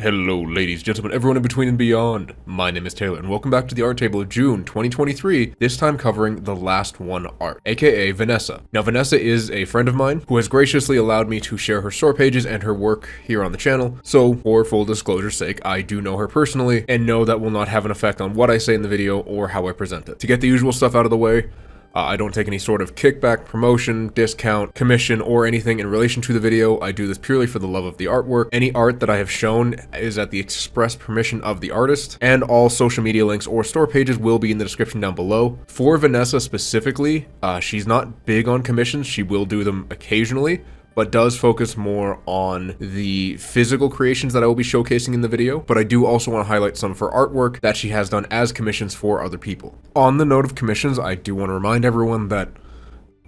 Hello ladies, gentlemen, everyone in between and beyond. My name is Taylor and welcome back to the art table of June 2023, this time covering the Last One Art, aka Vanessa. Now Vanessa is a friend of mine who has graciously allowed me to share her store pages and her work here on the channel, so for full disclosure's sake, I do know her personally and know that will not have an effect on what I say in the video or how I present it. To get the usual stuff out of the way, I don't take any sort of kickback, promotion, discount, commission, or anything in relation to the video. I do this purely for the love of the artwork. Any art that I have shown is at the express permission of the artist, and all social media links or store pages will be in the description down below. For Vanessa specifically, she's not big on commissions. She will do them occasionally, but does focus more on the physical creations that I will be showcasing in the video, but I do also want to highlight some of her artwork that she has done as commissions for other people. On the note of commissions, I do want to remind everyone that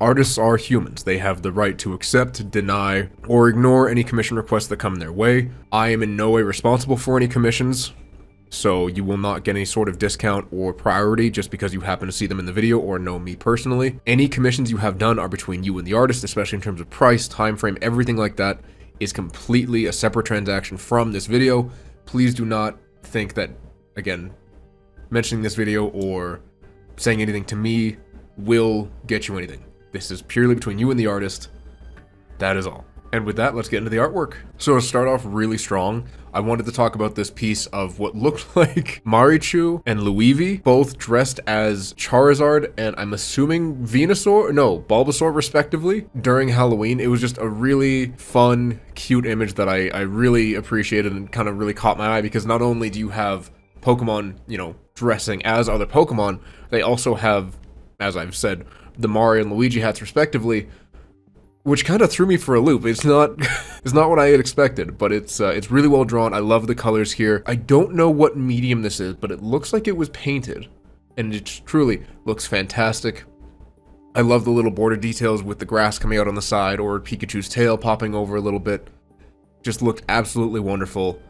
artists are humans. They have the right to accept, deny, or ignore any commission requests that come their way. I am in no way responsible for any commissions, so you will not get any sort of discount or priority just because you happen to see them in the video or know me personally. Any commissions you have done are between you and the artist, especially in terms of price, time frame, everything like that is completely a separate transaction from this video. Please do not think that, again, mentioning this video or saying anything to me will get you anything. This is purely between you and the artist. That is all. And with that, let's get into the artwork. So to start off really strong, I wanted to talk about this piece of what looked like Marichu and Luigi, both dressed as Charizard and I'm assuming Bulbasaur respectively, during Halloween. It was just a really fun, cute image that I really appreciated and kind of really caught my eye, because not only do you have Pokemon, dressing as other Pokemon, they also have, as I've said, the Mario and Luigi hats respectively, which kind of threw me for a loop. It's not what I had expected, but it's really well drawn. I love the colors here. I don't know what medium this is, but it looks like it was painted, and it truly looks fantastic. I love the little border details with the grass coming out on the side or Pikachu's tail popping over a little bit. Just looked absolutely wonderful,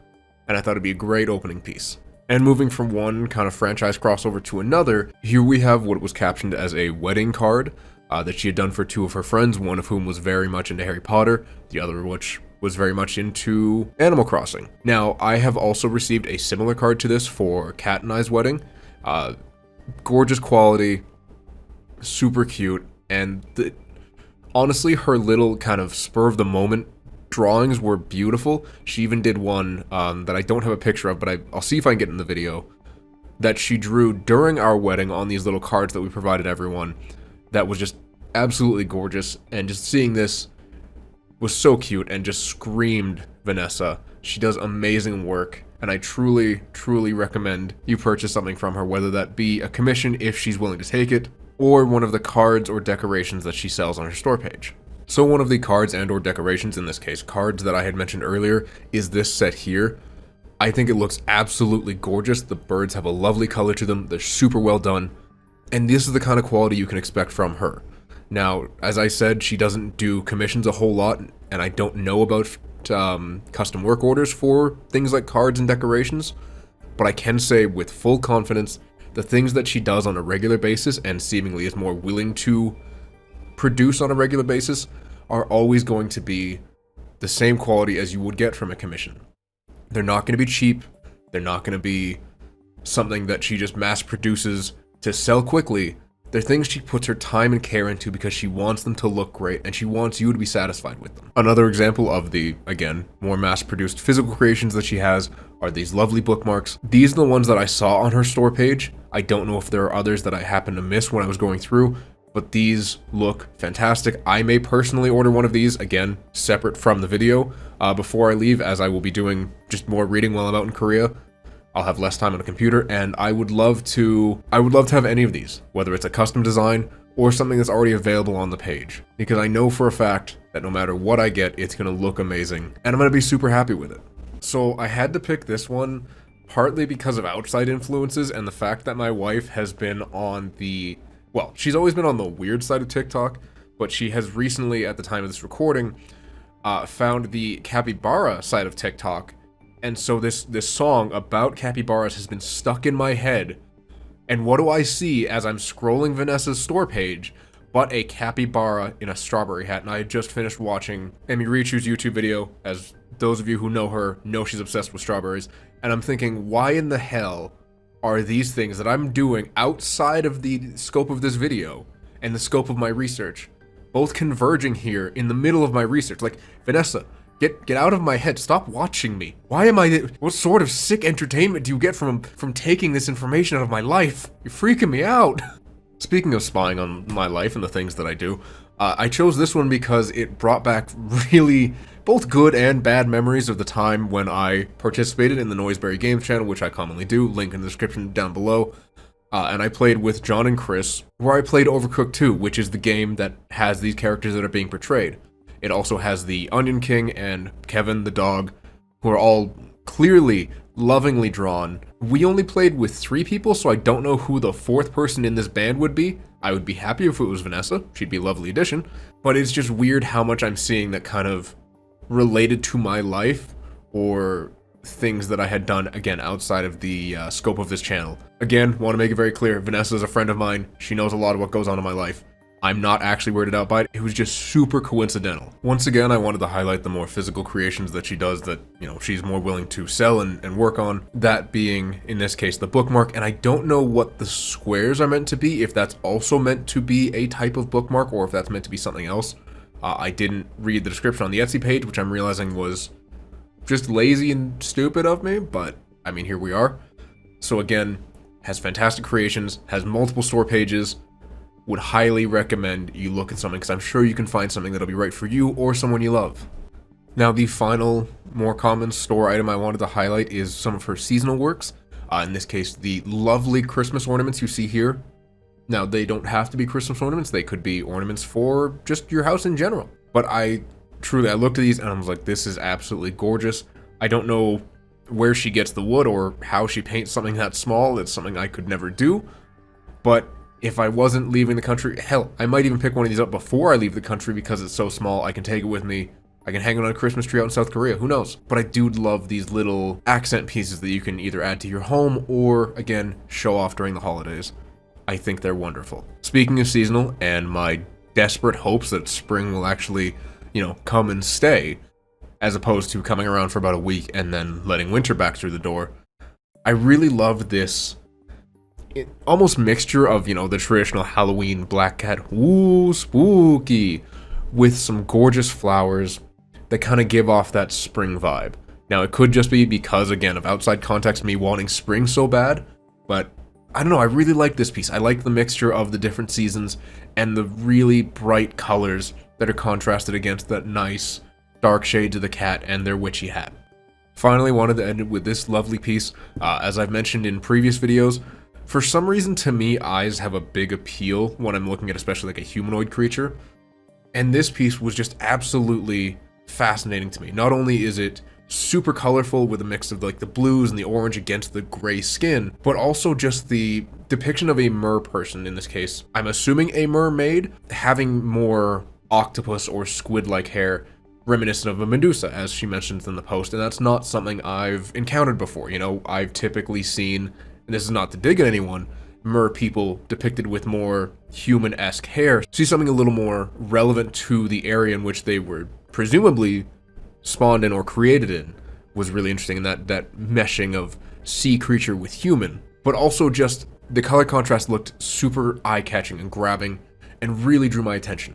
and I thought it'd be a great opening piece. And moving from one kind of franchise crossover to another, here we have what was captioned as a wedding card that she had done for two of her friends, one of whom was very much into Harry Potter, the other of which was very much into Animal Crossing. Now, I have also received a similar card to this for Cat and I's wedding. Gorgeous quality, super cute, and honestly, her little kind of spur of the moment drawings were beautiful. She even did one that I don't have a picture of, but I'll see if I can get in the video, that she drew during our wedding on these little cards that we provided everyone. That was just absolutely gorgeous, and just seeing this was so cute and just screamed Vanessa. She does amazing work, and I truly, truly recommend you purchase something from her, whether that be a commission if she's willing to take it, or one of the cards or decorations that she sells on her store page. So one of the cards and or decorations, in this case cards, that I had mentioned earlier is this set here. I think it looks absolutely gorgeous. The birds have a lovely color to them. They're super well done. And this is the kind of quality you can expect from her. Now, as I said, she doesn't do commissions a whole lot, and I don't know about custom work orders for things like cards and decorations, but I can say with full confidence, the things that she does on a regular basis and seemingly is more willing to produce on a regular basis are always going to be the same quality as you would get from a commission. They're not going to be cheap. They're not going to be something that she just mass produces to sell quickly. They're things she puts her time and care into because she wants them to look great and she wants you to be satisfied with them. Another example of the, again, more mass-produced physical creations that she has are these lovely bookmarks. These are the ones that I saw on her store page. I don't know if there are others that I happened to miss when I was going through, but these look fantastic. I may personally order one of these, again, separate from the video, before I leave, as I will be doing just more reading while I'm out in Korea. I'll have less time on a computer, and I would love to have any of these, whether it's a custom design or something that's already available on the page, because I know for a fact that no matter what I get, it's going to look amazing, and I'm going to be super happy with it. So I had to pick this one partly because of outside influences and the fact that my wife has been on she's always been on the weird side of TikTok, but she has recently, at the time of this recording, found the capybara side of TikTok. And so this song about capybaras has been stuck in my head. And what do I see as I'm scrolling Vanessa's store page but a capybara in a strawberry hat. And I had just finished watching Amy Richu's YouTube video. As those of you who know her know, she's obsessed with strawberries. And I'm thinking, why in the hell are these things that I'm doing outside of the scope of this video and the scope of my research both converging here in the middle of my research? Like, Vanessa, get out of my head. Stop watching me. Why am I... What sort of sick entertainment do you get from taking this information out of my life? You're freaking me out. Speaking of spying on my life and the things that I do, I chose this one because it brought back really both good and bad memories of the time when I participated in the Noiseberry Games channel, which I commonly do, link in the description down below. And I played with John and Chris, where I played Overcooked 2, which is the game that has these characters that are being portrayed. It also has the Onion King and Kevin the dog, who are all clearly lovingly drawn. We only played with 3 people, so I don't know who the 4th person in this band would be. I would be happy if it was Vanessa. She'd be a lovely addition. But it's just weird how much I'm seeing that kind of related to my life, or things that I had done, again, outside of the scope of this channel. Again, want to make it very clear, Vanessa is a friend of mine. She knows a lot of what goes on in my life. I'm not actually weirded out by it. It was just super coincidental. Once again, I wanted to highlight the more physical creations that she does that, you know, she's more willing to sell and work on. That being, in this case, the bookmark. And I don't know what the squares are meant to be, if that's also meant to be a type of bookmark or if that's meant to be something else. I didn't read the description on the Etsy page, which I'm realizing was just lazy and stupid of me, but I mean, here we are. So again, has fantastic creations, has multiple store pages. Would highly recommend you look at something, because I'm sure you can find something that'll be right for you or someone you love. Now, the final, more common store item I wanted to highlight is some of her seasonal works. In this case, the lovely Christmas ornaments you see here. Now, they don't have to be Christmas ornaments. They could be ornaments for just your house in general. But I looked at these and I was like, this is absolutely gorgeous. I don't know where she gets the wood or how she paints something that small. It's something I could never do. But if I wasn't leaving the country, hell, I might even pick one of these up before I leave the country because it's so small. I can take it with me. I can hang it on a Christmas tree out in South Korea. Who knows? But I do love these little accent pieces that you can either add to your home or, again, show off during the holidays. I think they're wonderful. Speaking of seasonal and my desperate hopes that spring will actually, you know, come and stay, as opposed to coming around for about a week and then letting winter back through the door, I really love this almost mixture of, you know, the traditional Halloween black cat, ooh, spooky, with some gorgeous flowers that kind of give off that spring vibe. Now, it could just be because, again, of outside context, me wanting spring so bad, but I don't know, I really like this piece. I like the mixture of the different seasons and the really bright colors that are contrasted against that nice dark shades of the cat and their witchy hat. Finally, wanted to end it with this lovely piece. As I've mentioned in previous videos, for some reason, to me, eyes have a big appeal when I'm looking at especially like a humanoid creature. And this piece was just absolutely fascinating to me. Not only is it super colorful with a mix of like the blues and the orange against the gray skin, but also just the depiction of a mer person in this case. I'm assuming a mermaid, having more octopus or squid-like hair reminiscent of a Medusa, as she mentions in the post, and that's not something I've encountered before. You know, I've typically seen, and this is not to dig at anyone, mer people depicted with more human-esque hair. See something a little more relevant to the area in which they were presumably spawned in or created in was really interesting, and that meshing of sea creature with human, but also just the color contrast looked super eye-catching and grabbing and really drew my attention.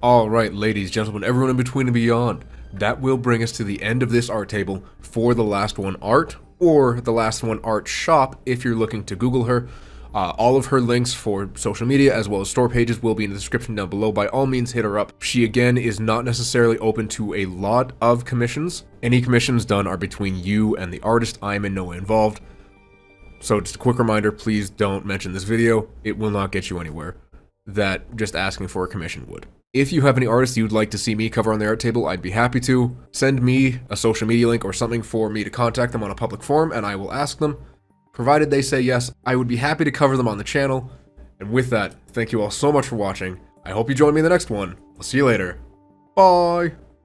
Alright, ladies, gentlemen, everyone in between and beyond, that will bring us to the end of this art table for the LastOneArt, or the LastOneArt shop if you're looking to Google her. All of her links for social media as well as store pages will be in the description down below. By all means, hit her up. She, again, is not necessarily open to a lot of commissions. Any commissions done are between you and the artist. I am in no way involved. So just a quick reminder, please don't mention this video. It will not get you anywhere that just asking for a commission would. If you have any artists you'd like to see me cover on the art table, I'd be happy to. Send me a social media link or something for me to contact them on a public forum, and I will ask them. Provided they say yes, I would be happy to cover them on the channel. And with that, thank you all so much for watching. I hope you join me in the next one. I'll see you later. Bye!